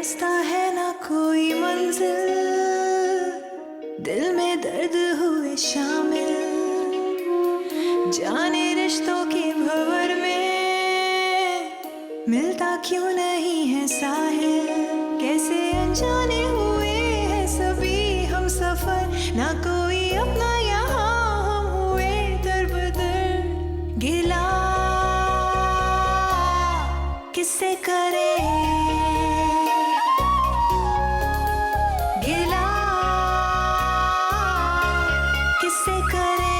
रास्ता है ना कोई मंजिल, दिल में दर्द हुए शामिल, जाने रिश्तों के भंवर में मिलता क्यों नहीं है साहिल। कैसे अनजाने हुए हैं सभी हम सफर, ना कोई अपना यहाँ हम हुए दर-बदर। गिला किससे करे, गिला किससे करे।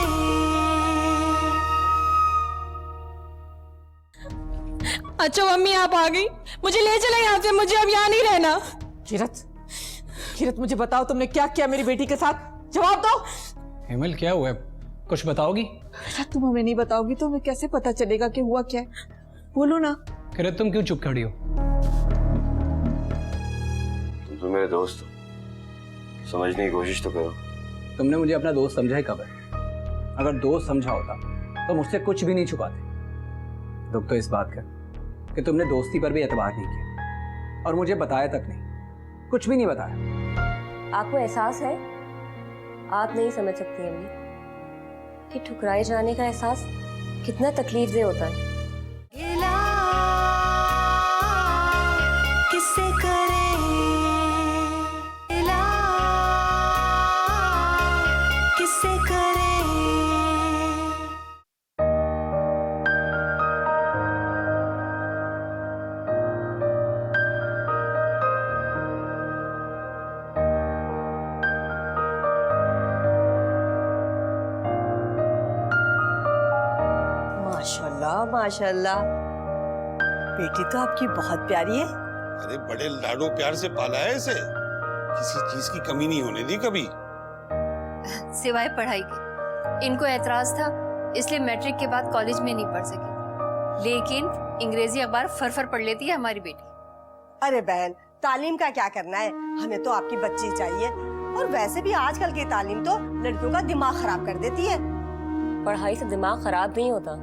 अच्छा मम्मी आप आ गई, मुझे ले चले यहाँ से, मुझे अब यहाँ नहीं रहना। किरत मुझे बताओ तुमने क्या किया मेरी बेटी के साथ, जवाब दो। हेमल क्या हुआ है, कुछ बताओगी? बेटा तुम हमें नहीं बताओगी तो हमें कैसे पता चलेगा कि हुआ क्या है, बोलो ना। किरत तुम क्यों चुप खड़ी हो? तुम तो मेरे दोस्त हो, समझने की कोशिश तो करो। तुमने मुझे अपना दोस्त समझा है कब है? अगर दोस्त समझा होता तो मुझसे कुछ भी नहीं छुपाते। दुख तो इस बात का कि तुमने दोस्ती पर भी एतबार नहीं किया और मुझे बताया तक नहीं, कुछ भी नहीं बताया। आपको एहसास है, आप नहीं समझ सकती अम्मी कि ठुकराए जाने का एहसास कितना तकलीफदेह होता है। गिला किससे करे, गिला किससे करे। माशाल्लाह माशाल्लाह, बेटी तो आपकी बहुत प्यारी है। अरे बड़े लाडो प्यार से पाला है इसे, किसी चीज की कमी नहीं होने दी कभी। सिवाय पढ़ाई के। इनको एतराज था इसलिए मैट्रिक के बाद कॉलेज में नहीं पढ़ सकी, लेकिन अंग्रेजी अखबार फर पढ़ लेती है हमारी बेटी। अरे बहन, तालीम का क्या करना है, हमें तो आपकी बच्ची चाहिए। और वैसे भी आजकल की तालीम तो लड़कियों का दिमाग खराब कर देती है। पढ़ाई से दिमाग खराब नहीं होता,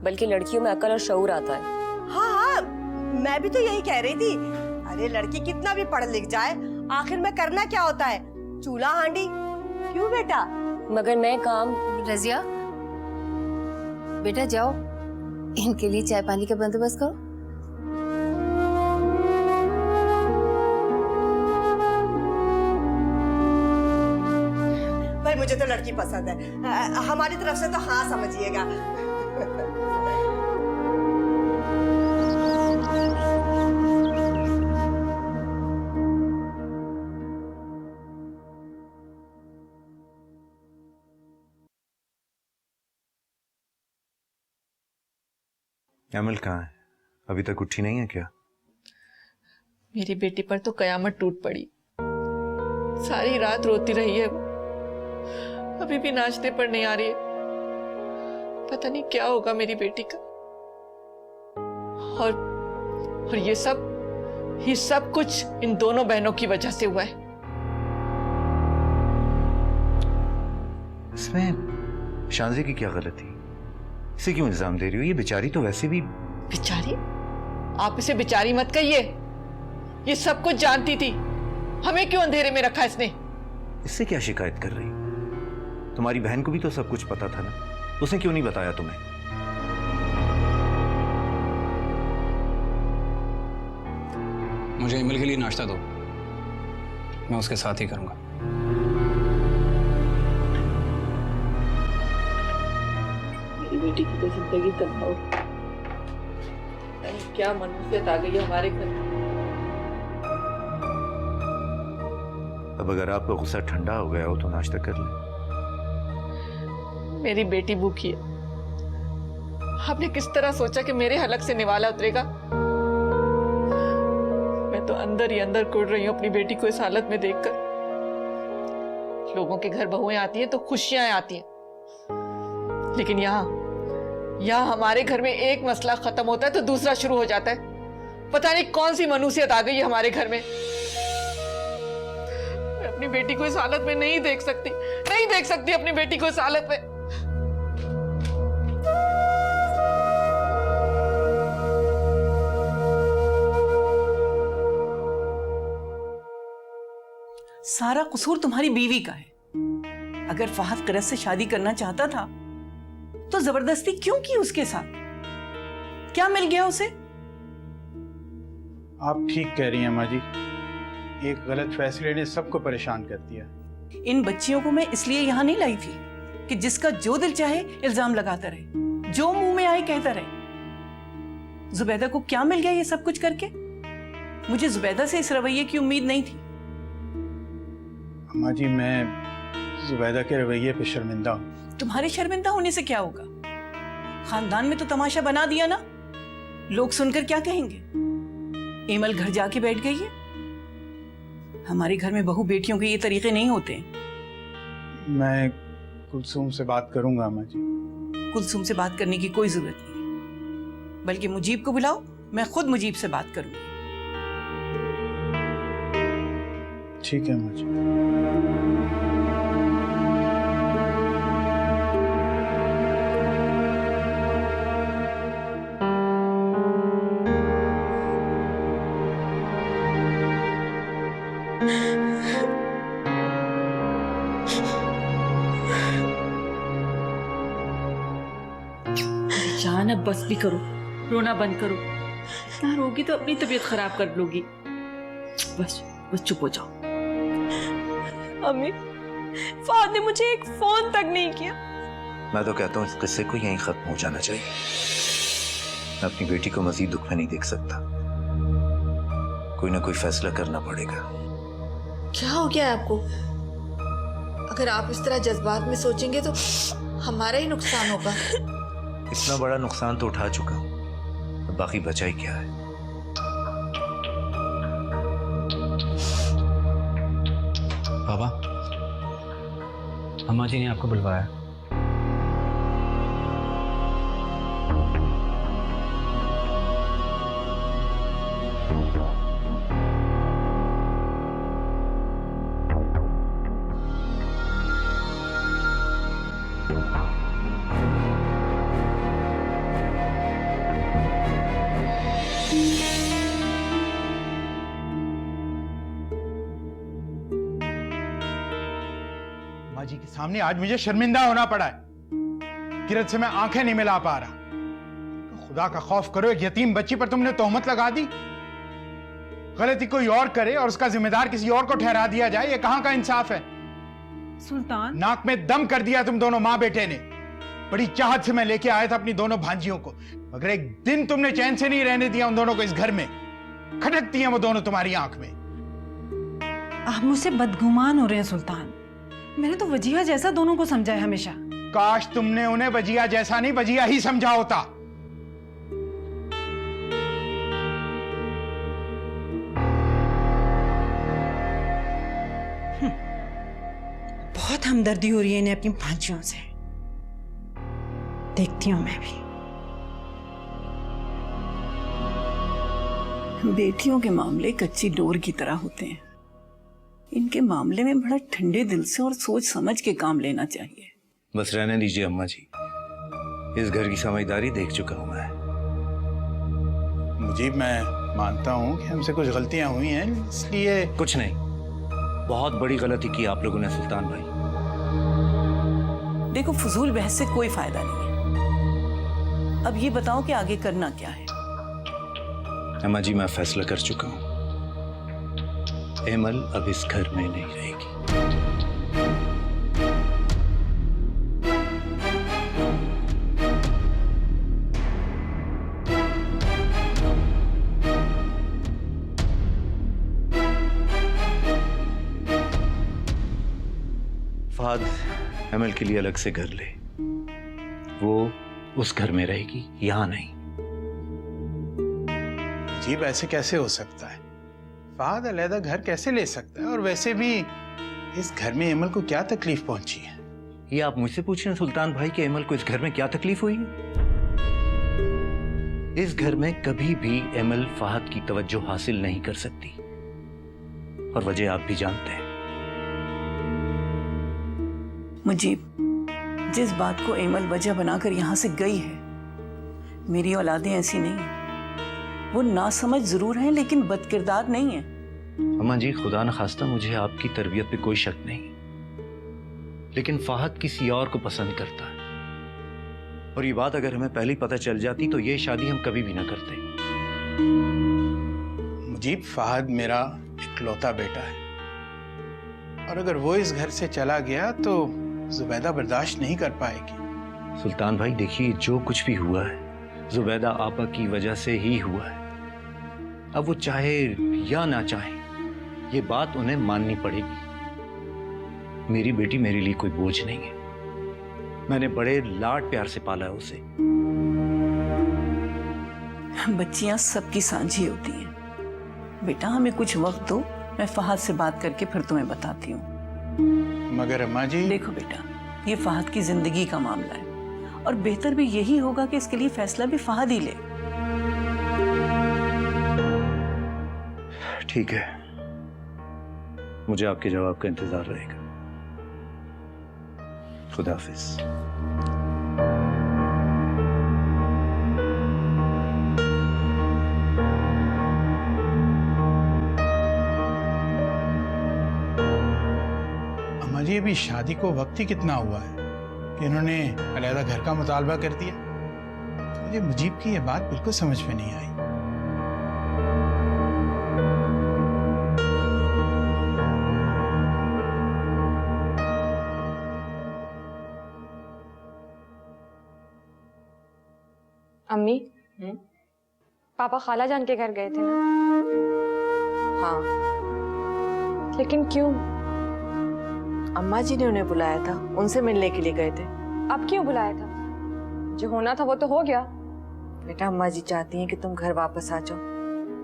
बल्कि लड़कियों में अकल और शऊर आता है। हाँ हाँ, मैं भी तो यही कह रही थी। अरे लड़की कितना भी पढ़ लिख जाए, आखिर में करना क्या होता है, चूल्हा हांडी। क्यों बेटा? मगर मैं काम। रजिया बेटा जाओ, इनके लिए चाय पानी का बंदोबस्त करो। भाई मुझे तो लड़की पसंद है, हमारी तरफ से तो हाँ समझिएगा। अमल कहाँ है? अभी तक उठी नहीं है क्या? मेरी बेटी पर तो कयामत टूट पड़ी, सारी रात रोती रही है वो, अभी भी नाचने पर नहीं आ रही है। पता नहीं क्या होगा मेरी बेटी का। और ये सब कुछ इन दोनों बहनों की वजह से हुआ है। इसमें शांजी की क्या गलती? इसे क्यों इल्जाम दे रही हो? ये बेचारी तो वैसे भी। बेचारी? आप इसे बेचारी मत कहिए, ये सब कुछ जानती थी। हमें क्यों अंधेरे में रखा इसने? इससे क्या शिकायत कर रही? तुम्हारी बहन को भी तो सब कुछ पता था ना, उसने क्यों नहीं बताया तुम्हें? मुझे हेमल के लिए नाश्ता दो, मैं उसके साथ ही करूंगा। मेरी बेटी की तो जिंदगी तबाह हो गई। क्या मनुष्यत आ गई है हमारे घर में। अब अगर आपका गुस्सा ठंडा हो गया हो तो नाश्ता कर ले। मेरी बेटी भूखी है। आपने किस तरह सोचा कि मेरे हलक से निवाला उतरेगा? मैं तो अंदर ही अंदर कुड़ रही हूँ अपनी बेटी को इस हालत में देखकर। लोगों के घर बहुएं आती हैं तो खुशियां आती हैं, लेकिन यहाँ हमारे घर में एक मसला खत्म होता है तो दूसरा शुरू हो जाता है। पता नहीं कौन सी मनुष्यत आ गई है हमारे घर में। मैं अपनी बेटी को इस हालत में नहीं देख सकती अपनी बेटी को इस हालत में। सारा कसूर तुम्हारी बीवी का है। अगर फहद करत से शादी करना चाहता था तो जबरदस्ती क्यों की उसके साथ? क्या मिल गया उसे? आप ठीक कह रही हैं अम्मा जी, एक गलत फैसले ने सबको परेशान कर दिया। इन बच्चियों को मैं इसलिए यहाँ नहीं लाई थी कि जिसका जो दिल चाहे इल्जाम लगाता रहे, जो मुंह में आए कहता रहे। जुबैदा को क्या मिल गया ये सब कुछ करके? मुझे जुबैदा से इस रवैये की उम्मीद नहीं थी। अम्मा जी, मैं जुबैदा के रवैये पे शर्मिंदा हूँ। तुम्हारे शर्मिंदा होने से क्या होगा? खानदान में तो तमाशा बना दिया ना। लोग सुनकर क्या कहेंगे? एमल घर जाके बैठ गई है। हमारे घर में बहू बेटियों के ये तरीके नहीं होते। मैं कुलसूम से बात करूंगा अम्मा जी। कुलसूम से बात करने की कोई जरूरत नहीं है, बल्कि मुजीब को बुलाओ, मैं खुद मुजीब से बात करूंगी। ठीक है अम्मा जी। जान, अब बस भी करो, रोना बंद करो। इतना रोगी तो अपनी तबीयत खराब कर लोगी। बस बस चुप हो जाओ। अम्मी, फहद ने मुझे एक फोन तक नहीं किया। मैं तो कहता हूँ इस किस्से को यहीं खत्म हो जाना चाहिए। मैं अपनी बेटी को मजीद दुख में नहीं देख सकता। कोई ना कोई फैसला करना पड़ेगा। क्या हो गया आपको? अगर आप इस तरह जज्बात में सोचेंगे तो हमारा ही नुकसान होगा। इतना बड़ा नुकसान तो उठा चुका हूं, अब बाकी बचा ही क्या है? बाबा, अम्मा जी ने आपको बुलवाया। अम्मा जी के सामने आज मुझे शर्मिंदा होना पड़ा है। किरत से मैं आंखें नहीं मिला पा रहा। तो खुदा का खौफ करो, एक यतीम बच्ची पर तुमने तोहमत लगा दी। गलती कोई और करे और उसका जिम्मेदार किसी और को ठहरा दिया जाए, ये कहां का इंसाफ है? सुल्तान, नाक में दम कर दिया तुम दोनों माँ बेटे ने। बड़ी चाहत से मैं लेके आया था अपनी दोनों भांजियों को, मगर एक दिन तुमने चैन से नहीं रहने दिया उन दोनों को इस घर में। खटकती हैं वो दोनों तुम्हारी आंख में। आप मुझसे बदगुमान हो रहे हैं सुल्तान। मैंने तो वजीहा जैसा दोनों को समझा है हमेशा। काश तुमने उन्हें वजीहा जैसा नहीं, वजीहा ही समझा होता। बहुत हमदर्दी हो रही है इन्हें अपनी भांजियों से। देखती हूं मैं भी। बेटियों के मामले कच्ची डोर की तरह होते हैं। इनके मामले में बड़ा ठंडे दिल से और सोच समझ के काम लेना चाहिए। बस रहने दीजिए अम्मा जी, इस घर की समझदारी देख चुका हूं मैं। मुझे, मैं मानता हूं कि हमसे कुछ गलतियां हुई हैं, इसलिए कुछ नहीं, बहुत बड़ी गलती की आप लोगों ने सुल्तान भाई। देखो, फजूल बहस से कोई फायदा नहीं है। अब ये बताओ कि आगे करना क्या है? अम्मा जी, मैं फैसला कर चुका हूं। एमल अब इस घर में नहीं रहेगी। फहद एमल के लिए अलग से घर ले। वो उस घर में रहेगी, यहां नहीं। अजीब, ऐसे कैसे हो सकता है? फहद अलहदा घर कैसे ले सकता है? और वैसे भी इस घर में एमल को क्या तकलीफ पहुंची है? ये आप मुझसे पूछ रहे हैं सुल्तान भाई कि एमल को इस घर में क्या तकलीफ हुई है? इस घर में कभी भी एमल फहद की तवज्जो हासिल नहीं कर सकती, और वजह आप भी जानते हैं। मुजीब, जिस बात को एमल वजह बनाकर यहां से गई है, मेरी औलादें ऐसी नहीं है। वो नासमझ जरूर हैं लेकिन बदकिरदार नहीं है। अम्मा जी, खुदा न खास्ता मुझे आपकी तरबियत पे कोई शक नहीं, लेकिन फाहद किसी और को पसंद करता है, और ये बात अगर हमें पहले ही पता चल जाती तो ये शादी हम कभी भी ना करते। मुजीब, फाहद मेरा इकलौता बेटा है, और अगर वो इस घर से चला गया तो जुबैदा बर्दाश्त नहीं कर पाएगी। सुल्तान भाई देखिए, जो कुछ भी हुआ है जुबैदा आपा की वजह से ही हुआ है। अब वो चाहे या ना चाहे, ये बात उन्हें माननी पड़ेगी। मेरी बेटी मेरे लिए कोई बोझ नहीं है, मैंने बड़े लाड प्यार से पाला है उसे। बच्चियां सबकी सांझी होती हैं। बेटा हमें कुछ वक्त दो, मैं फहद से बात करके फिर तुम्हें बताती हूँ। मगर अम्मा जी, देखो बेटा, ये फहद की जिंदगी का मामला है, और बेहतर भी यही होगा कि इसके लिए फैसला भी फहद ही ले। ठीक है, मुझे आपके जवाब का इंतजार रहेगा। खुदा हाफिज। अम्मा जी, अभी शादी को वक्त ही कितना हुआ है कि इन्होंने अलहदा घर का मुतालबा कर दिया। मुझे मुजीब की ये बात बिल्कुल समझ में नहीं आई। अम्मी, पापा खाला जान के घर गए थे ना? हाँ, लेकिन क्यों? अम्मा जी ने उन्हें बुलाया था, उनसे मिलने के लिए गए थे। अब क्यों बुलाया था? जो होना था वो तो हो गया। बेटा, अम्मा जी चाहती हैं कि तुम घर वापस आ जाओ।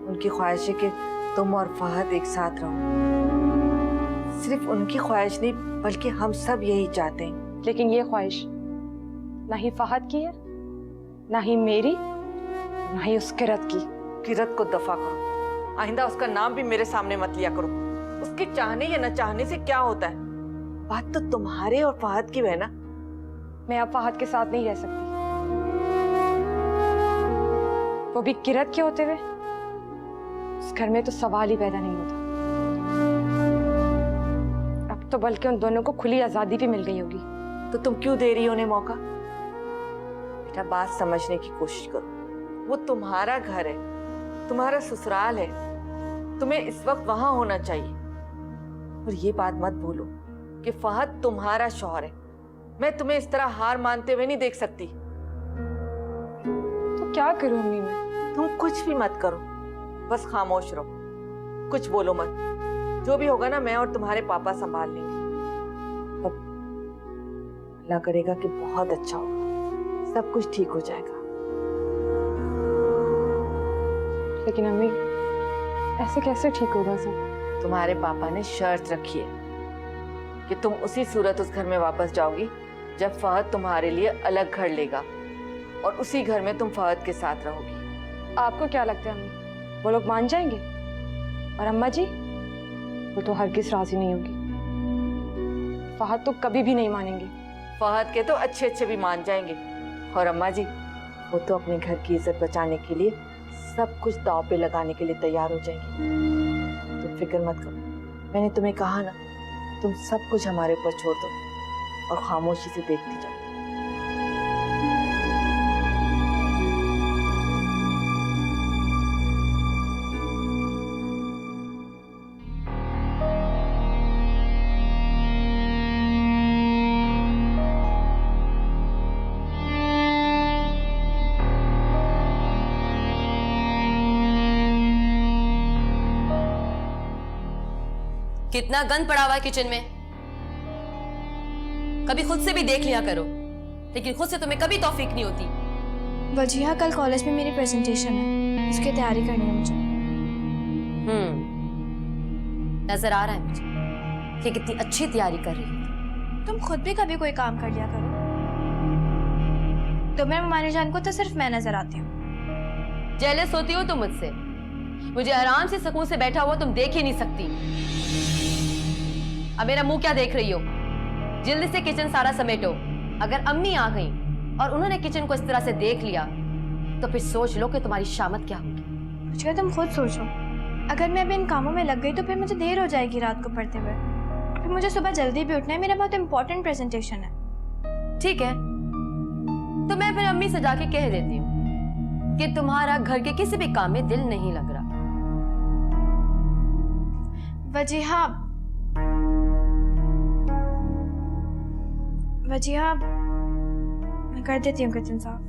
उनकी ख्वाहिश है कि तुम और फहद एक साथ रहो। सिर्फ उनकी ख्वाहिश नहीं, बल्कि हम सब यही चाहते हैं। लेकिन ये ख्वाहिश ना ही फहद की है, ना ही मेरी, ना ही उस किरत की। किरत को दफा करो, आइंदा उसका नाम भी मेरे सामने मत लिया करो। उसके चाहने या न चाहने से क्या होता है? बात तो तुम्हारे और फहद की है ना। मैं अब फहद के साथ नहीं रह सकती, वो भी किरत के होते हुए। इस घर में तो सवाल ही पैदा नहीं होता। अब तो बल्कि उन दोनों को खुली आजादी भी मिल गई होगी। तो तुम क्यों दे रही हो उन्हें मौका? बेटा, बात समझने की कोशिश करो। वो तुम्हारा घर है, तुम्हारा ससुराल है, तुम्हें इस वक्त वहां होना चाहिए। और ये बात मत भूलो कि फहद तुम्हारा शौहर है। मैं तुम्हें इस तरह हार मानते हुए नहीं देख सकती। तो क्या करूं अम्मी मैं? तुम कुछ भी मत करो, बस खामोश रहो, कुछ बोलो मत। जो भी होगा ना, मैं और तुम्हारे पापा संभाल लेंगे। और अल्लाह करेगा कि बहुत अच्छा होगा, सब कुछ ठीक हो जाएगा। लेकिन अम्मी, ऐसे कैसे ठीक होगा सब? तुम्हारे पापा ने शर्त रखी है कि तुम उसी सूरत उस घर में वापस जाओगी जब फहद तुम्हारे लिए अलग घर लेगा, और उसी घर में तुम फहद के साथ रहोगी। आपको क्या लगता है अम्मी, वो लोग मान जाएंगे? और अम्मा जी, वो तो हरगिज राजी नहीं होगी। फहद तो कभी भी नहीं मानेंगे। फहद के तो अच्छे अच्छे भी मान जाएंगे, और अम्मा जी, वो तो अपने घर की इज्जत बचाने के लिए सब कुछ दांव पे लगाने के लिए तैयार हो जाएंगे। तुम फिक्र मत करो, मैंने तुम्हें कहा ना, तुम सब कुछ हमारे ऊपर छोड़ दो और खामोशी से देखती जाओ। कितना गंद पड़ा हुआ है किचन में। कभी खुद से भी देख लिया करो, लेकिन खुद से तुम्हें कभी तौफीक नहीं होती। वजीहा, कल कॉलेज में मेरी प्रेजेंटेशन है, उसकी तैयारी करनी है मुझे। नजर आ रहा है मुझे कि कितनी अच्छी तैयारी कर रही है। तुम खुद भी कभी कोई काम कर लिया करो। तुम्हें मानी जान को तो सिर्फ मैं नजर आती हूँ। जेलस होती हो तुम मुझसे? मुझे आराम से सुकून से बैठा हुआ तुम देख ही नहीं सकती। अब मेरा मुंह क्या देख रही हो? जल्दी से किचन सारा समेटो। अगर अम्मी आ गई और उन्होंने किचन को इस तरह से देख लिया तो फिर सोच लो कि तुम्हारी शामत क्या होगी। मुझे तुम खुद सोचो, अगर मैं अभी इन कामों में लग गई तो फिर मुझे देर हो जाएगी रात को पढ़ते हुए। फिर मुझे सुबह जल्दी भी उठना है, मेरा बहुत इंपॉर्टेंट प्रेजेंटेशन है। ठीक है, तो मैं फिर अम्मी से जाके कह देती हूँ कि तुम्हारा घर के किसी भी काम में दिल नहीं लग रहा। वजीहा, वजीहा, मैं कर देती हूँ किचन साफ।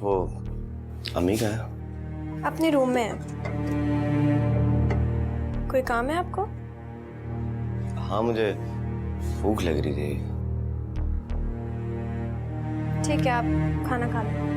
वो अम्मी का है? अपने रूम में है। कोई काम है आपको? हाँ, मुझे भूख लग रही थी। ठीक है, आप खाना खा लो।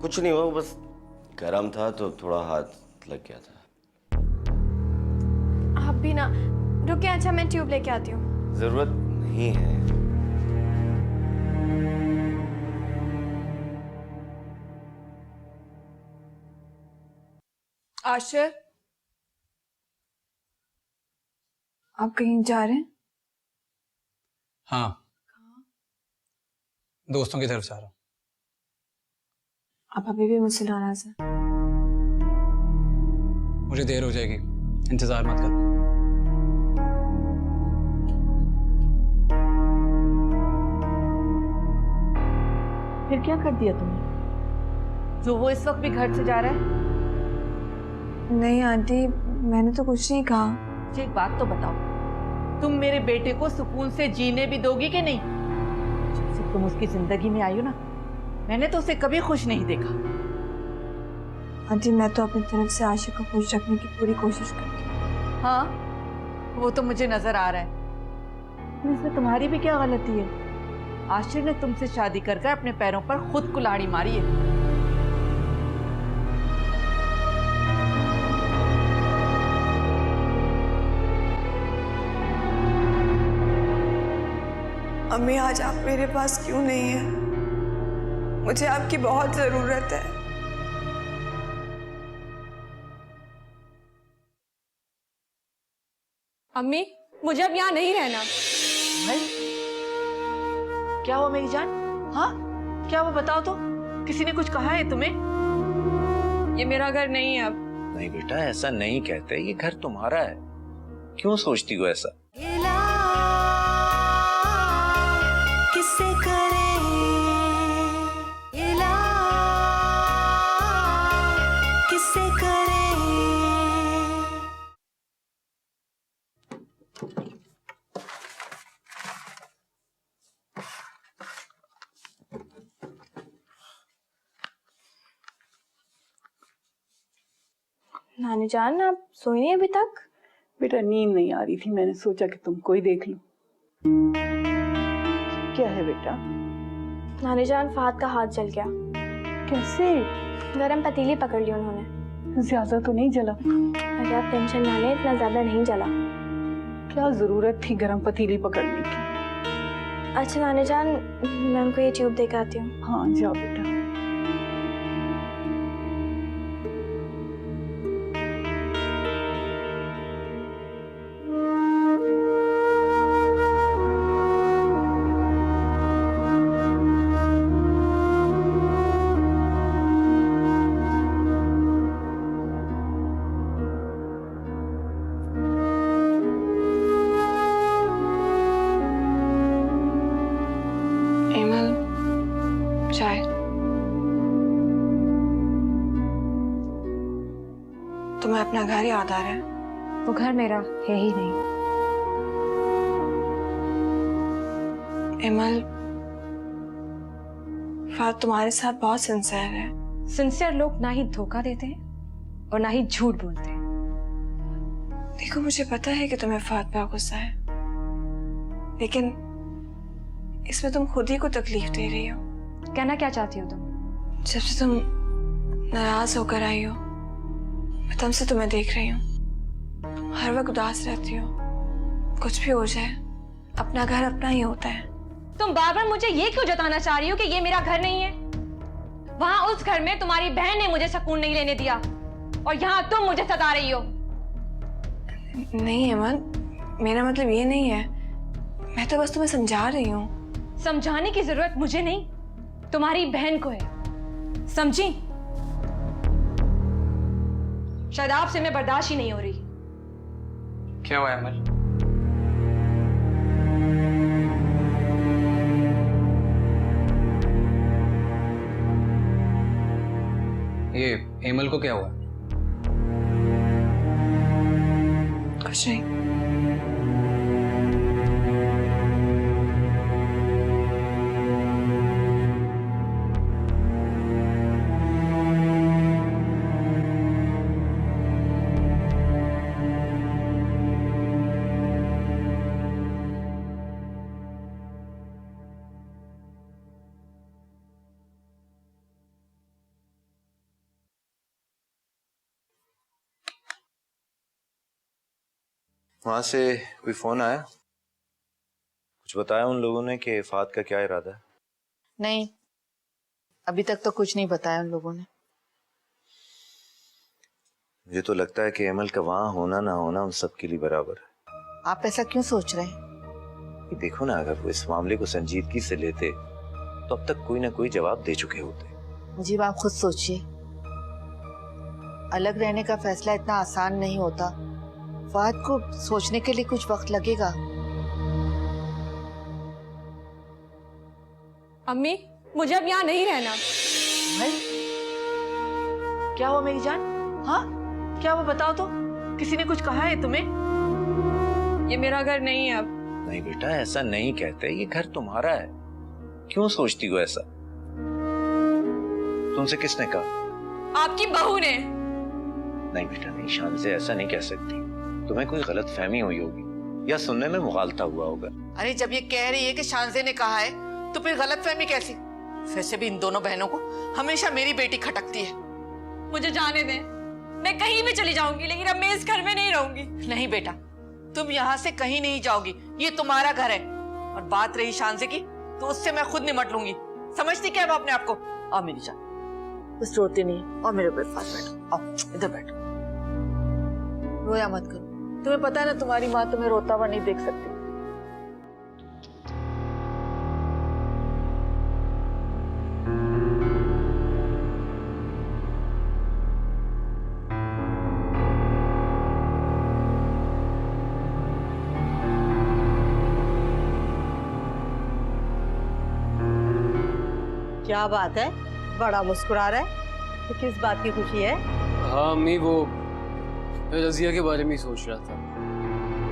कुछ नहीं हुआ, बस गरम था तो थोड़ा हाथ लग गया था। आप भी ना रुके। अच्छा, मैं ट्यूब लेके आती हूँ। जरूरत नहीं है। आशिर, आप कहीं जा रहे हैं? हाँ, दोस्तों की तरफ जा रहा हूँ। आप अभी भी मुझसे नाराज हैं? मुझे देर हो जाएगी, इंतजार मत कर। फिर क्या कर दिया तुमने जो वो इस वक्त भी घर से जा रहा है? नहीं आंटी, मैंने तो कुछ नहीं कहा। मुझे एक बात तो बताओ, तुम मेरे बेटे को सुकून से जीने भी दोगी कि नहीं? जब से तुम उसकी जिंदगी में आई हो ना, मैंने तो उसे कभी खुश नहीं देखा। आंटी, मैं तो अपनी तरफ से आशिक को खुश रखने की पूरी कोशिश करती हूँ। हाँ, वो तो मुझे नजर आ रहा है। इसमें तुम्हारी भी क्या गलती है? आशिर ने तुमसे शादी कर अपने पैरों पर खुद कुल्हाड़ी मारी है। अम्मी, आज आप मेरे पास क्यों नहीं है? मुझे आपकी बहुत जरूरत है। अम्मी, मुझे अब यहाँ नहीं रहना। भाई, क्या हुआ मेरी जान? हाँ, क्या हुआ बताओ तो। किसी ने कुछ कहा है तुम्हें? ये मेरा घर नहीं है अब। नहीं बेटा, ऐसा नहीं कहते, ये घर तुम्हारा है। क्यों सोचती हो ऐसा? गिला किससे करें, गिला किससे करें। नानी जान, आप सोई नहीं अभी तक? बेटा नींद नहीं आ रही थी, मैंने सोचा कि तुमको ही देख लूं। क्या है बेटा? नानी जान, फहद का हाथ जल गया। कैसे? गरम पतीली पकड़ ली उन्होंने। ज्यादा तो नहीं जला? अरे आप टेंशन ना लें, इतना ज्यादा नहीं जला। क्या जरूरत थी गरम पतीली पकड़ने की? अच्छा नानी जान, मैं उनको ये ट्यूब देकर आती हूँ। हाँ जाओ बेटा। चाय। तुम्हें अपना घर याद आ रहा है? वो घर मेरा है ही नहीं। इमल, फहद तुम्हारे साथ बहुत सिंसियर है। सिंसियर लोग ना ही धोखा देते हैं और ना ही झूठ बोलते हैं। देखो, मुझे पता है कि तुम्हें फहद पे गुस्सा है, लेकिन इसमें तुम खुद ही को तकलीफ दे रही हो। कहना क्या चाहती हो तुम? जब से तुम नाराज होकर आई हो, मैं तब से तुम्हें देख रही हूँ। हर वक्त उदास रहती हो। कुछ भी हो जाए, अपना घर अपना ही होता है। तुम बार बार मुझे ये क्यों जताना चाह रही हो कि ये मेरा घर नहीं है? वहां उस घर में तुम्हारी बहन ने मुझे सुकून नहीं लेने दिया, और यहाँ तुम मुझे सता रही हो। नहीं हेमंत, मेरा मतलब ये नहीं है। मैं तो बस तुम्हें समझा रही हूँ। समझाने की जरूरत मुझे नहीं, तुम्हारी बहन को है। समझी? शायद आपसे मैं बर्दाश्त ही नहीं हो रही। क्या हुआ अमल? ये हेमल को क्या हुआ? कुछ नहीं। वहां से कोई फोन आया? कुछ बताया उन लोगों ने कि फहद का क्या इरादा है? नहीं, अभी तक तो कुछ नहीं बताया उन लोगों ने। मुझे तो लगता है कि अमल का वहां होना ना होना उन सब के लिए बराबर है। आप ऐसा क्यों सोच रहे हैं? कि देखो ना, अगर वो इस मामले को संजीदगी से लेते तो अब तक कोई ना कोई जवाब दे चुके होते। मुझे आप खुद सोचिए, अलग रहने का फैसला इतना आसान नहीं होता। फहद को सोचने के लिए कुछ वक्त लगेगा। अम्मी, मुझे अब यहाँ नहीं रहना। क्या हुआ मेरी जान? हाँ, क्या हुआ बताओ तो। किसी ने कुछ कहा है तुम्हें? ये मेरा घर नहीं है अब। नहीं बेटा, ऐसा नहीं कहते, ये घर तुम्हारा है। क्यों सोचती हो ऐसा? तुमसे किसने कहा? आपकी बहू ने। नहीं बेटा नहीं, शान से ऐसा नहीं कह सकती। तुम्हें कोई गलत फहमी हुई होगी या सुनने में मुगालता हुआ होगा। अरे जब ये कह रही है कि शानजे ने कहा है, तो फिर गलतफहमी कैसी? वैसे भी इन दोनों बहनों को हमेशा मेरी बेटी खटकती है। मुझे जाने दें, मैं कहीं भी चली जाऊंगी, लेकिन अब मैं इस घर में नहीं रहूंगी। नहीं बेटा, तुम यहाँ से कहीं नहीं जाओगी, ये तुम्हारा घर है। और बात रही शानजे की, तो उससे मैं खुद निमट लूंगी। समझती क्या है वो अपने आप को? आओ मेरी जान, बस रोती नहीं, और मेरे पास बैठो। आओ इधर बैठो, रोया मत करो। तुम्हें पता है ना, तुम्हारी माँ तुम्हें रोता हुआ नहीं देख सकती। क्या बात है, बड़ा मुस्कुरा रहा है, तो किस बात की खुशी है? हाँ अम्मी, वो मैं रजिया के बारे में ही सोच रहा था।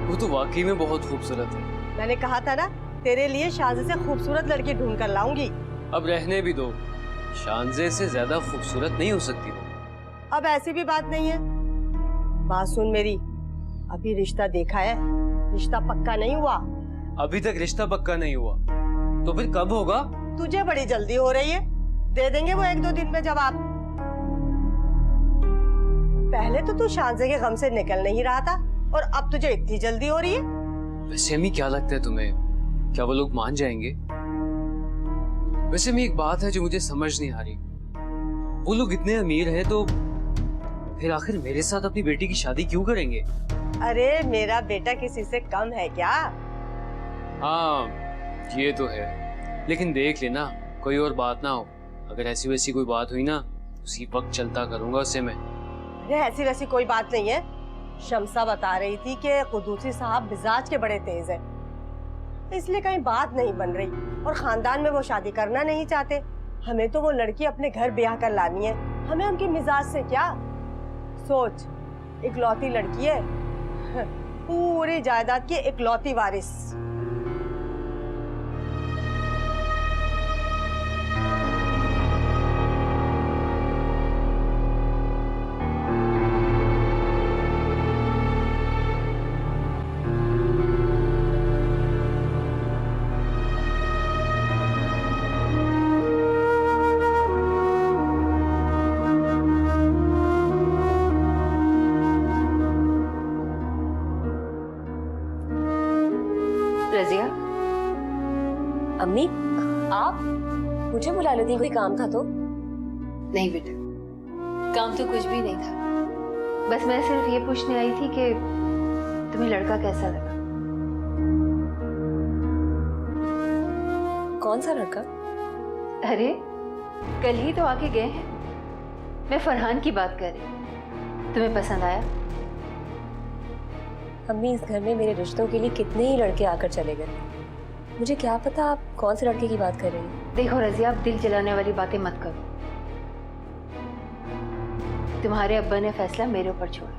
वो तो वाकई में बहुत खूबसूरत है। मैंने कहा था ना, तेरे लिए शाज़े से खूबसूरत लड़की ढूंढ कर लाऊंगी। अब रहने भी दो, शानजे से ज्यादा खूबसूरत नहीं हो सकती वो। अब ऐसी भी बात नहीं है। बात सुन मेरी, अभी रिश्ता देखा है, रिश्ता पक्का नहीं हुआ। अभी तक रिश्ता पक्का नहीं हुआ, तो फिर कब होगा? तुझे बड़ी जल्दी हो रही है, दे देंगे वो 1-2 दिन में जवाब। पहले तो तू शानजे के गम से निकल नहीं रहा था, और अब तुझे इतनी जल्दी हो रही है। वैसे अम्मी क्या लगता है तुम्हें, क्या वो लोग मान जाएंगे? वैसे अम्मी एक बात है जो मुझे समझ नहीं आ रही, वो लोग इतने अमीर हैं तो फिर आखिर मेरे साथ अपनी बेटी की शादी क्यों करेंगे? अरे मेरा बेटा किसी से कम है क्या? हाँ ये तो है, लेकिन देख लेना कोई और बात ना हो। अगर ऐसी वैसी कोई बात हुई ना, उसी वक्त चलता करूंगा उससे मैं। अरे ऐसी वैसी कोई बात नहीं है। शम्सा बता रही थी कि कुदूसी साहब मिजाज के बड़े तेज हैं, इसलिए कहीं बात नहीं बन रही, और खानदान में वो शादी करना नहीं चाहते। हमें तो वो लड़की अपने घर ब्याह कर लानी है, हमें उनके मिजाज से क्या। सोच, इकलौती लड़की है, पूरी जायदाद की इकलौती वारिस। रजिया, अम्मी आप मुझे बुला लेती, कोई काम था तो? नहीं बेटा, काम तो कुछ भी नहीं था। बस मैं सिर्फ ये पूछने आई थी कि तुम्हें लड़का कैसा लगा। कौन सा लड़का? अरे कल ही तो आके गए हैं। मैं फरहान की बात कर रही। तुम्हें पसंद आया? अम्मी, इस घर में मेरे रिश्तों के लिए कितने ही लड़के आकर चले गए, मुझे क्या पता आप कौन से लड़के की बात कर रही हैं। देखो रजिया, आप दिल जलाने वाली बातें मत करो। तुम्हारे अब्बा ने फैसला मेरे ऊपर छोड़ा,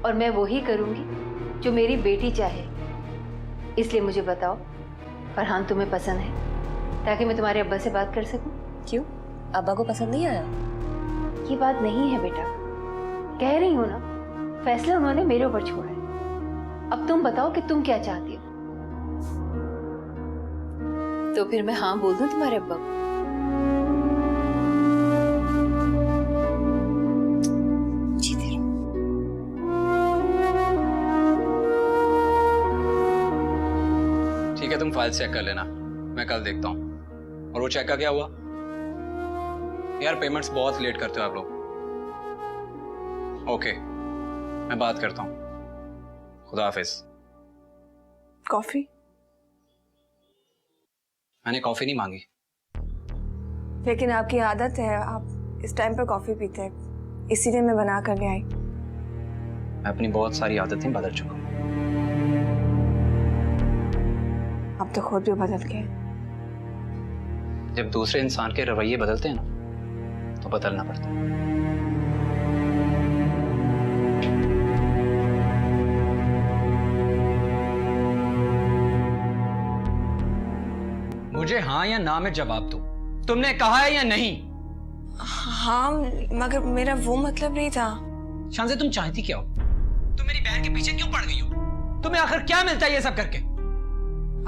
और मैं वो ही करूंगी जो मेरी बेटी चाहे। इसलिए मुझे बताओ, फरहान तुम्हें पसंद है, ताकि मैं तुम्हारे अब्बा से बात कर सकूं। क्यों, अब्बा को पसंद नहीं आया? ये बात नहीं है बेटा, कह रही हूं ना, फैसला उन्होंने मेरे ऊपर छोड़ा है। अब तुम बताओ कि तुम क्या चाहती हो, तो फिर मैं हाँ बोल दूं तुम्हारे अब्बा को। जीते रहो। ठीक है, तुम फाइल चेक कर लेना, मैं कल देखता हूँ। और वो चेक का क्या हुआ? यार पेमेंट्स बहुत लेट करते हो आप लोग। ओके, मैं बात करता हूँ। खुदा हाफिज। कॉफी? मैंने कॉफी नहीं मांगी। लेकिन आपकी आदत है, आप इस टाइम पर कॉफी पीते हैं, इसीलिए मैं बना कर ले आई। मैं अपनी बहुत सारी आदतें बदल चुका हूँ। अब तो खुद भी बदल गए। जब दूसरे इंसान के रवैये बदलते हैं ना, तो बदलना पड़ता है। मुझे हाँ या ना में जवाब दो, तुमने कहा है या नहीं? हाँ, मगर मेरा वो मतलब नहीं था। शानज़े, तुम चाहती क्या हो? तुम मेरी बहन के पीछे क्यों पड़ गई हो? तुम्हें आखिर क्या मिलता है ये सब करके?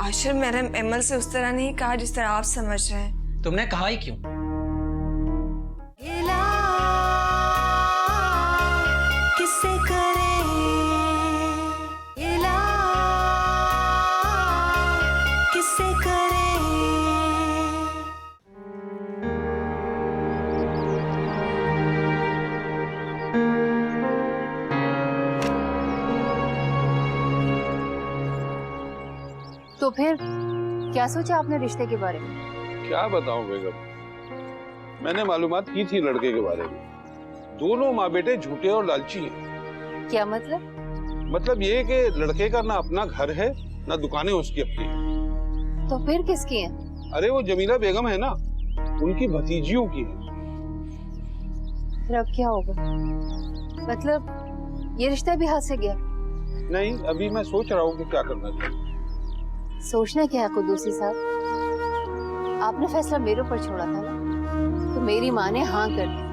आशिर, मैंने एमएल से उस तरह नहीं कहा जिस तरह आप समझ रहे हैं। तुमने कहा ही क्यों? किससे करें इला, किससे करें। तो फिर क्या सोचा आपने रिश्ते के बारे में? क्या बताऊं बेगम, मैंने मालूमात की थी लड़के के बारे में। दोनों माँ बेटे झूठे और लालची हैं। क्या मतलब? मतलब ये कि लड़के का ना अपना घर है ना दुकानें उसकी अपनी। तो फिर किसकी है? अरे वो जमीला बेगम है ना, उनकी भतीजियों की है। फिर अब क्या होगा? मतलब ये रिश्ता भी हाथ से गया? नहीं, अभी मैं सोच रहा हूँ कि क्या करना चाहिए। सोचना क्या है कुद्दूसी साहब, आपने फैसला मेरे ऊपर छोड़ा था ना, तो मेरी माँ ने हाँ कर दी।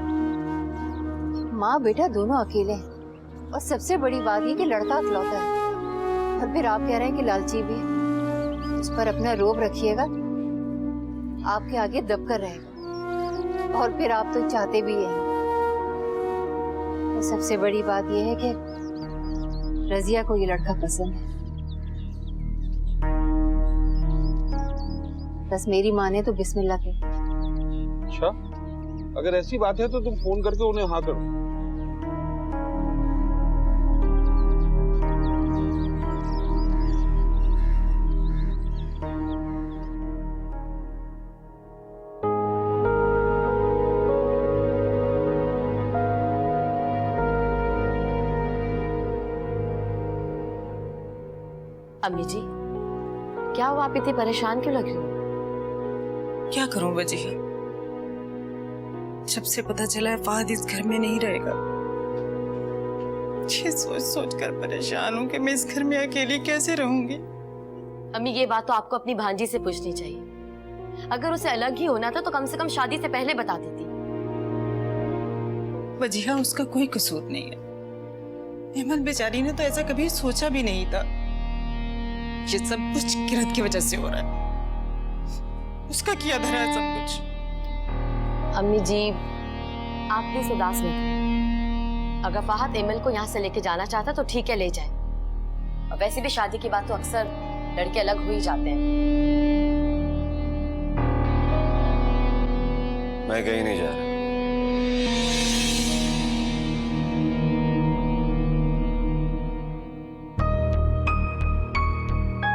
माँ बेटा दोनों अकेले हैं और सबसे बड़ी बात ये कि लड़का इकलौता है, और फिर आप कह रहे हैं कि लालची भी है। उस पर अपना रोब रखिएगा, आपके आगे दबकर रहेगा, और फिर आप तो चाहते भी यही। तो सबसे बड़ी बात यह है कि रजिया को ये लड़का पसंद है। बस मेरी माँ ने तो बिस्मिल्लाह की। अच्छा, अगर ऐसी बात है तो तुम फोन करके उन्हें हाँ करो। अम्मी जी, क्या हुआ? आप इतनी परेशान क्यों लग रही हो? क्या करूं वजीहा, जब से पता चला है फहद इस घर में नहीं रहेगा, ये सोच सोच कर परेशान हूं कि मैं इस घर में अकेली कैसे रहूंगी। अम्मी, ये बात तो आपको अपनी भांजी से पूछनी चाहिए। अगर उसे अलग ही होना था तो कम से कम शादी से पहले बता देती। वजीहा, उसका कोई कसूर नहीं है। अहमद बेचारी ने तो ऐसा कभी सोचा भी नहीं था। ये सब कुछ किरत की वजह से हो रहा है, उसका किया धरा है सब कुछ। अम्मी जी, आप प्लीज उदास मत हो। अगर फहद एमल को यहाँ से लेके जाना चाहता तो ठीक है, ले जाए। और वैसे भी शादी की बात तो अक्सर लड़के अलग हो ही जाते हैं। मैं कहीं नहीं जा रहा।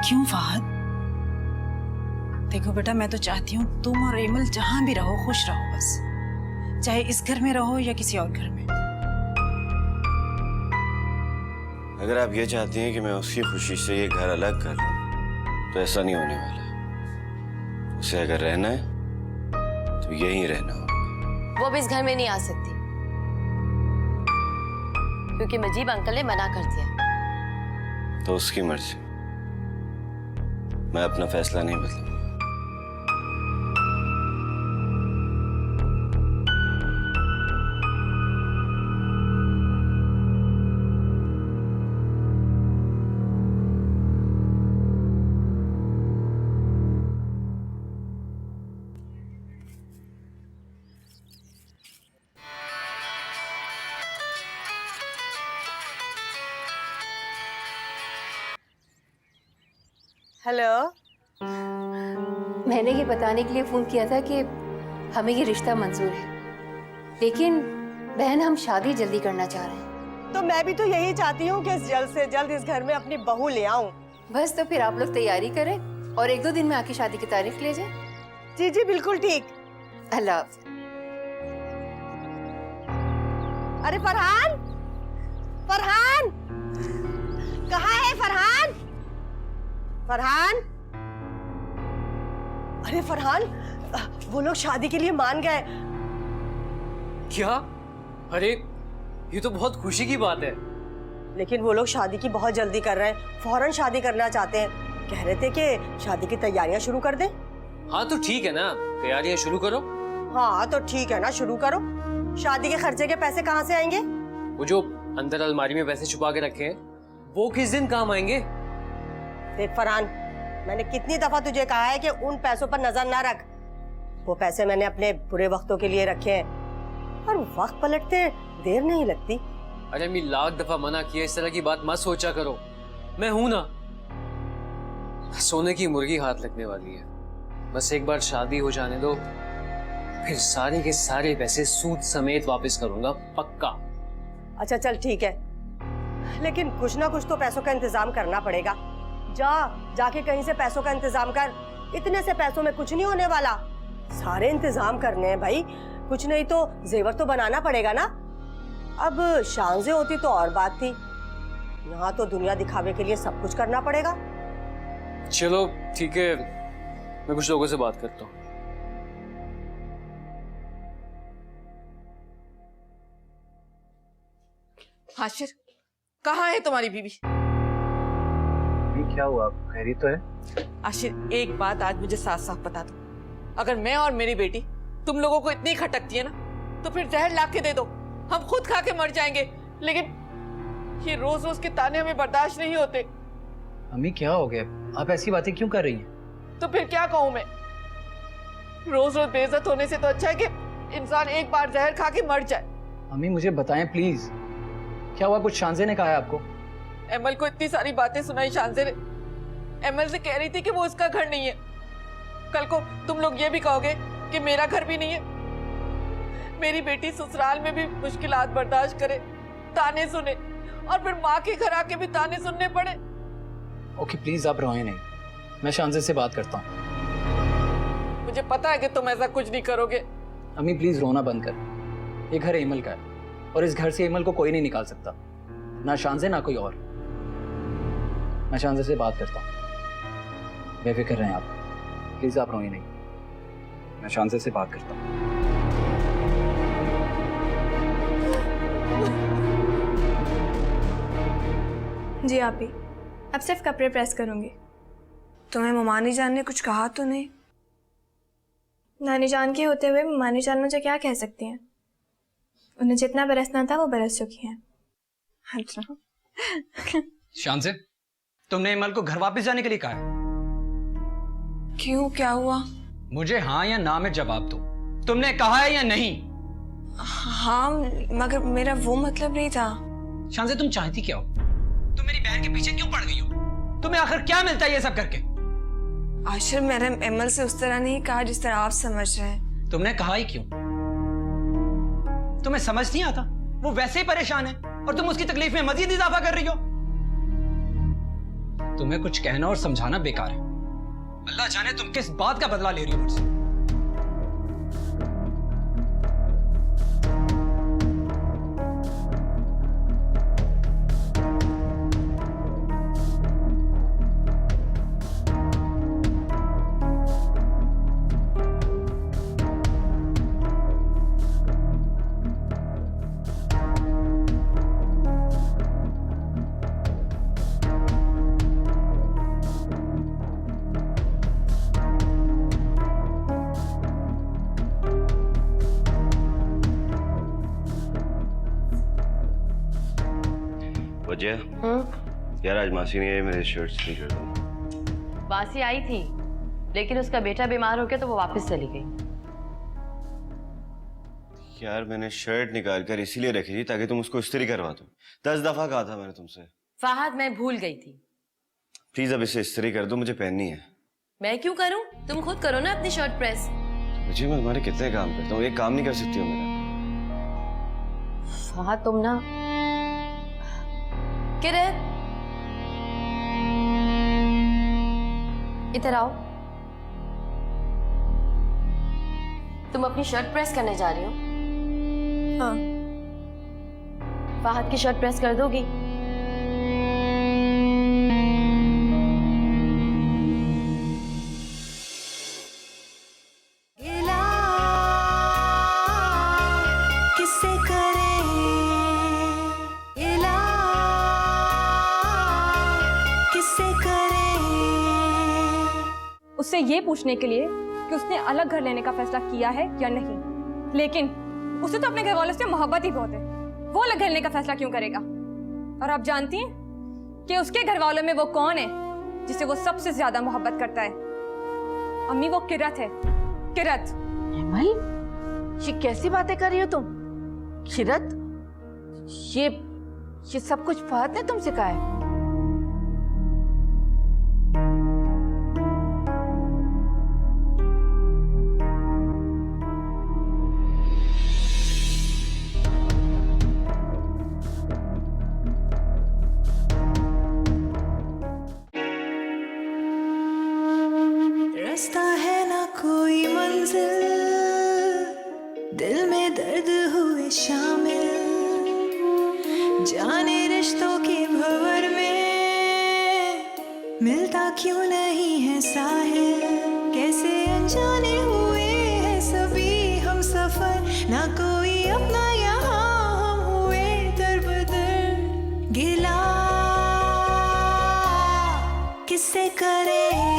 क्यों फहद? देखो बेटा, मैं तो चाहती हूँ तुम और एमल जहां भी रहो खुश रहो, बस चाहे इस घर में रहो या किसी और घर में। अगर आप ये चाहती हैं कि मैं उसकी खुशी से ये घर अलग कर लूं, तो ऐसा नहीं होने वाला। उसे अगर रहना है तो यहीं रहना होगा। वो अब इस घर में नहीं आ सकती, क्योंकि मजीब अंकल ने मना कर दिया। तो उसकी मर्जी, मैं अपना फैसला नहीं बदलूंगा। हेलो। मैंने ये बताने के लिए फोन किया था कि हमें ये रिश्ता मंजूर है, लेकिन बहन हम शादी जल्दी करना चाह रहे हैं। तो मैं भी तो यही चाहती हूँ कि जल्द से जल्द इस घर में अपनी बहू ले आऊं। बस तो फिर आप लोग तैयारी करें और 1-2 दिन में आके शादी की तारीख ले जाए। जी जी बिल्कुल ठीक। अल्लाह हाफ़िज़। अरे फरहान, फरहान कहाँ है? फरहान, फरहान, अरे फरहान, वो लोग शादी के लिए मान गए। क्या? अरे ये तो बहुत खुशी की बात है। लेकिन वो लोग शादी की बहुत जल्दी कर रहे हैं, फौरन शादी करना चाहते हैं। कह रहे थे कि शादी की तैयारियां शुरू कर दें। हाँ तो ठीक है ना, तैयारियां शुरू करो। हाँ तो ठीक है ना, शुरू करो। शादी के खर्चे के पैसे कहाँ से आएंगे? वो जो अंदर अलमारी में पैसे छुपा के रखे हैं, वो किस दिन काम आएंगे? देख फरहान, मैंने कितनी दफा तुझे कहा है कि उन पैसों पर नजर ना रख। वो पैसे मैंने अपने बुरे वक्तों के लिए रखे हैं, और वक्त पलटते देर नहीं लगती। अरे मैं लाख दफा मना किया, इस तरह की बात मत सोचा करो। मैं हूं ना, सोने की मुर्गी हाथ लगने वाली है। बस एक बार शादी हो जाने दो, फिर सारे के सारे पैसे सूद समेत वापस करूंगा, पक्का। अच्छा चल ठीक है, लेकिन कुछ ना कुछ तो पैसों का इंतजाम करना पड़ेगा। जाके कहीं से पैसों का इंतजाम कर। इतने से पैसों में कुछ नहीं होने वाला, सारे इंतजाम करने हैं भाई। कुछ नहीं तो जेवर तो बनाना पड़ेगा ना। अब शांजे होती तो और बात थी, यहाँ तो दुनिया दिखावे के लिए सब कुछ करना पड़ेगा। चलो ठीक है, मैं कुछ लोगों से बात करता हूँ। हाशिर, कहाँ है तुम्हारी बीवी? क्या हुआ, खैरियत तो है? आशिर, एक बात आज मुझे साफ साफ बता दो, अगर मैं और मेरी बेटी तुम लोगों को इतनी खटकती है ना, तो फिर जहर ला के दे दो, हम खुद खा के मर जाएंगे। लेकिन ये रोज रोज के ताने हमें बर्दाश्त नहीं होते। अम्मी क्या हो गया, आप ऐसी बातें क्यों कर रही हैं? तो फिर क्या कहूँ मैं? रोज रोज बेइज्जत होने से तो अच्छा है कि इंसान एक बार जहर खा के मर जाए। अम्मी मुझे बताएं प्लीज, क्या हुआ? कुछ शानजे ने कहा है आपको? एमल को इतनी सारी बातें सुनाई शानजे ने। एमल से कह रही थी कि वो उसका घर नहीं है। कल को तुम लोग ये भी कहोगे कि मेरा घर भी नहीं है। मेरी बेटी ससुराल में भी मुश्किलात बर्दाश्त करे, ताने सुने, और फिर माँ के घर आके भी ताने सुनने पड़े। ओके प्लीज, आप रोए नहीं, मैं शानजे से बात करता हूँ। मुझे पता है कि तुम ऐसा कुछ नहीं करोगे। अम्मी प्लीज रोना बंद कर, ये घर एमल का है और इस घर से एमल को कोई नहीं निकाल सकता, ना शानजे ना कोई और। मैं शानजे से बात करता हूँ, बेफिक्र रहें आप, प्लीज आप रोए नहीं, मैं शानजे से बात करता हूँ। जी आप ही, अब सिर्फ कपड़े प्रेस करूंगी। तुम्हें ममानी जान ने कुछ कहा तो नहीं? नानी जान के होते हुए ममानी जान मुझे क्या कह सकती हैं? उन्हें जितना बरसना था वो बरस चुकी हैं। अच्छा। शानजे, तुमने एमल को घर वापस जाने के लिए कहा है? क्यों, क्या हुआ? मुझे हाँ या ना में जवाब दो, तुमने कहा है या नहीं? हाँ, मगर मेरा वो मतलब नहीं था। शानजे तुम चाहती क्या हो? तुम मेरी बहन के पीछे क्यों पड़ गई हो? तुम्हें आखिर क्या मिलता है ये सब करके? आशिर, मैंने एमल से उस तरह नहीं कहा जिस तरह आप समझ रहे हैं। तुमने कहा ही क्यों? तुम्हें समझ नहीं आता? वो वैसे ही परेशान है और तुम उसकी तकलीफ में मजीद इजाफा कर रही हो। तुम्हें कुछ कहना और समझाना बेकार है। अल्लाह जाने तुम किस बात का बदला ले रही हो मुझसे। यार आज मासी नहीं आई, मेरे शर्ट इस्त्री कर दो। बासी आई थी, लेकिन उसका बेटा बीमार हो गया तो वो वापस चली गई। यार मैंने शर्ट निकाल कर इसीलिए रखी थी ताकि तुम उसको इस्त्री करवा दो। 10 दफा कहा था मैंने तुमसे। फहद, मैं भूल गई थी। प्लीज अब इसे इस्त्री कर दो, मुझे पहननी है। मैं क्यों करूं? तुम खुद करो ना अपनी शर्ट प्रेस। मुझे, मैं तुम्हारे कितने काम करता हूँ, एक काम नहीं कर सकती हो मेरा? फहद तुम ना, किरण इधर आओ। तुम अपनी शर्ट प्रेस करने जा रही हो? हाँ। फहद की शर्ट प्रेस कर दोगी? किससे करें इला, किससे करें? उससे ये पूछने के लिए कि उसने अलग घर लेने का फैसला किया है या नहीं। लेकिन उसे तो अपने घर वालों से मोहब्बत ही बहुत है, वो अलग घर लेने का फैसला क्यों करेगा? और आप जानती हैं कि उसके घर वालों में वो कौन है जिसे वो सबसे ज्यादा मोहब्बत करता है? अम्मी, वो किरत है। किरत। एमल, ये कैसी बातें कर रही हो तुम? किरत, ये सब कुछ फहद ने तुमसे कहा है? रास्ता है ना कोई मंजिल, दिल में दर्द हुए शामिल, जाने रिश्तों के भंवर में मिलता क्यों नहीं है साहिल। कैसे अनजाने हुए हैं सभी हम सफर, ना कोई अपना यहाँ हम हुए दर बदर। किससे करे